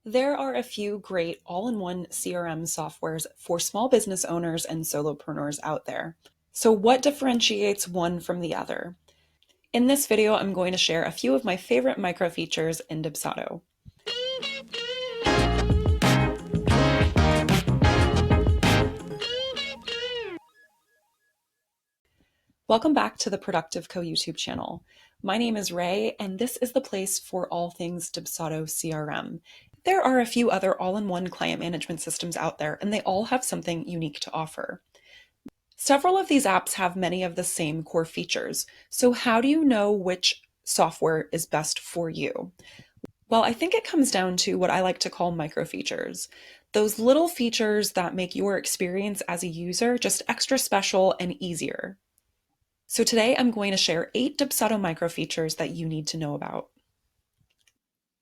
There are a few great all-in-one CRM softwares for small business owners and solopreneurs out there. So what differentiates one from the other? In this video, I'm going to share a few of my favorite micro features in Dubsado. Welcome back to the Productive Co YouTube channel. My name is Ray, and this is the place for all things Dubsado CRM. There are a few other all-in-one client management systems out there, and they all have something unique to offer. Several of these apps have many of the same core features. So how do you know which software is best for you? Well, I think it comes down to what I like to call micro features. Those little features that make your experience as a user just extra special and easier. So today I'm going to share 8 Dubsado micro features that you need to know about.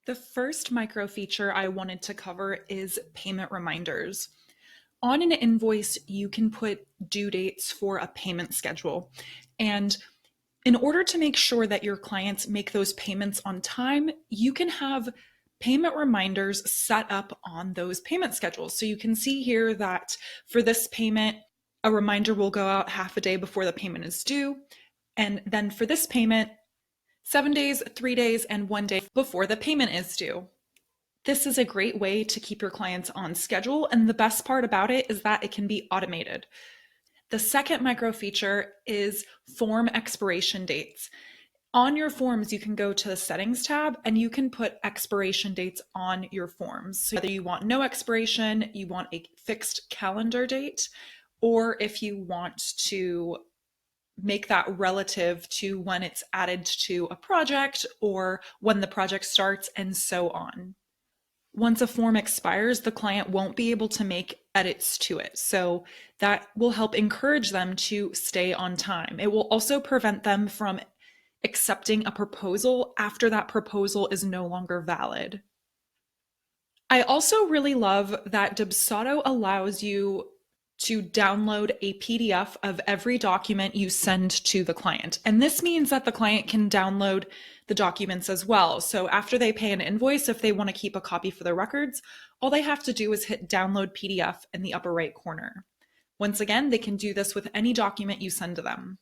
The first micro feature I wanted to cover is payment reminders. On an invoice, you can put due dates for a payment schedule. And in order to make sure that your clients make those payments on time, you can have payment reminders set up on those payment schedules. So you can see here that for this payment, a reminder will go out half a day before the payment is due. And then for this payment, 7 days, 3 days, and 1 day before the payment is due. This is a great way to keep your clients on schedule, and the best part about it is that it can be automated. The second micro feature is form expiration dates. On your forms, you can go to the settings tab and you can put expiration dates on your forms. So whether you want no expiration, you want a fixed calendar date, or if you want to make that relative to when it's added to a project or when the project starts, and so on. Once a form expires, the client won't be able to make edits to it. So that will help encourage them to stay on time. It will also prevent them from accepting a proposal after that proposal is no longer valid. I also really love that Dubsado allows you to download a PDF of every document you send to the client. And this means that the client can download the documents as well. So after they pay an invoice, if they want to keep a copy for their records, all they have to do is hit download PDF in the upper right corner. Once again, they can do this with any document you send to them.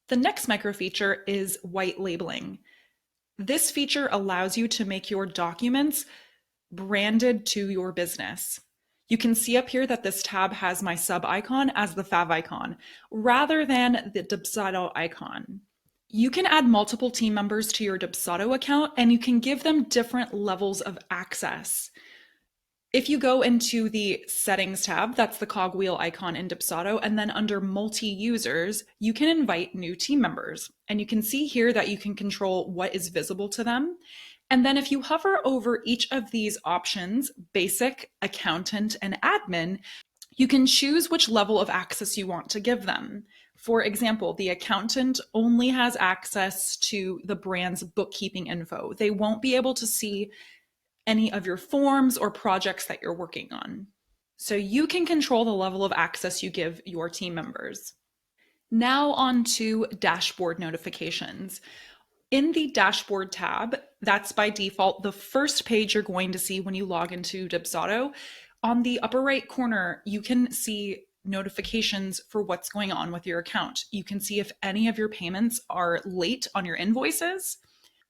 The next micro feature is white labeling. This feature allows you to make your documents branded to your business. You can see up here that this tab has my sub icon as the fav icon, rather than the Dubsado icon. You can add multiple team members to your Dubsado account, and you can give them different levels of access. If you go into the settings tab, that's the cogwheel icon in Dubsado, and then under multi-users, you can invite new team members. And you can see here that you can control what is visible to them. And then if you hover over each of these options, basic, accountant, and admin, you can choose which level of access you want to give them. For example, the accountant only has access to the brand's bookkeeping info. They won't be able to see any of your forms or projects that you're working on. So you can control the level of access you give your team members. Now on to dashboard notifications. In the dashboard tab, that's by default the first page you're going to see when you log into Dubsado. On the upper right corner, you can see notifications for what's going on with your account. You can see if any of your payments are late on your invoices.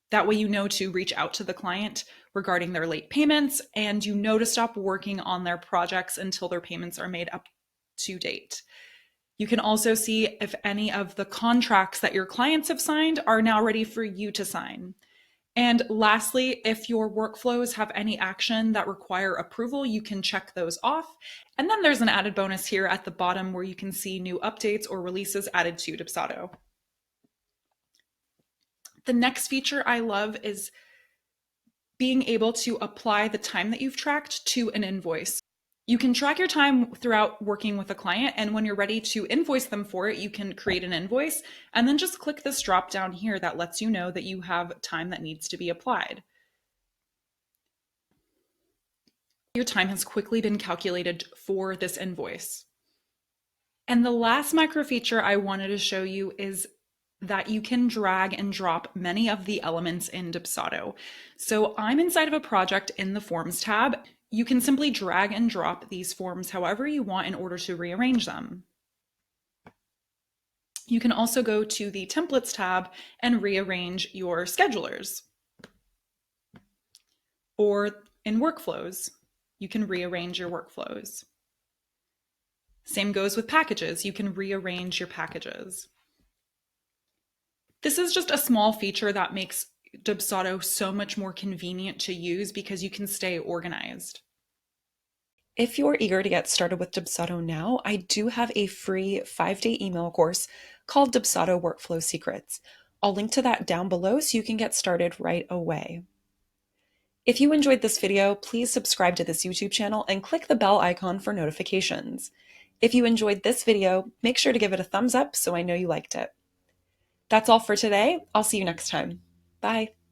That way you know to reach out to the client regarding their late payments, and you know to stop working on their projects until their payments are made up to date. You can also see if any of the contracts that your clients have signed are now ready for you to sign. And lastly, if your workflows have any action that require approval, you can check those off. And then there's an added bonus here at the bottom where you can see new updates or releases added to Dubsado. The next feature I love is being able to apply the time that you've tracked to an invoice. You can track your time throughout working with a client, and when you're ready to invoice them for it, you can create an invoice and then just click this drop down here that lets you know that you have time that needs to be applied. Your time has quickly been calculated for this invoice. And the last micro feature I wanted to show you is that you can drag and drop many of the elements in Dubsado. So I'm inside of a project in the Forms tab. You can simply drag and drop these forms however you want in order to rearrange them. You can also go to the Templates tab and rearrange your schedulers. Or in Workflows, you can rearrange your workflows. Same goes with packages. You can rearrange your packages. This is just a small feature that makes Dubsado so much more convenient to use because you can stay organized. If you're eager to get started with Dubsado now, I do have a free 5-day email course called Dubsado Workflow Secrets. I'll link to that down below so you can get started right away. If you enjoyed this video, please subscribe to this YouTube channel and click the bell icon for notifications. If you enjoyed this video, make sure to give it a thumbs up so I know you liked it. That's all for today. I'll see you next time. Bye.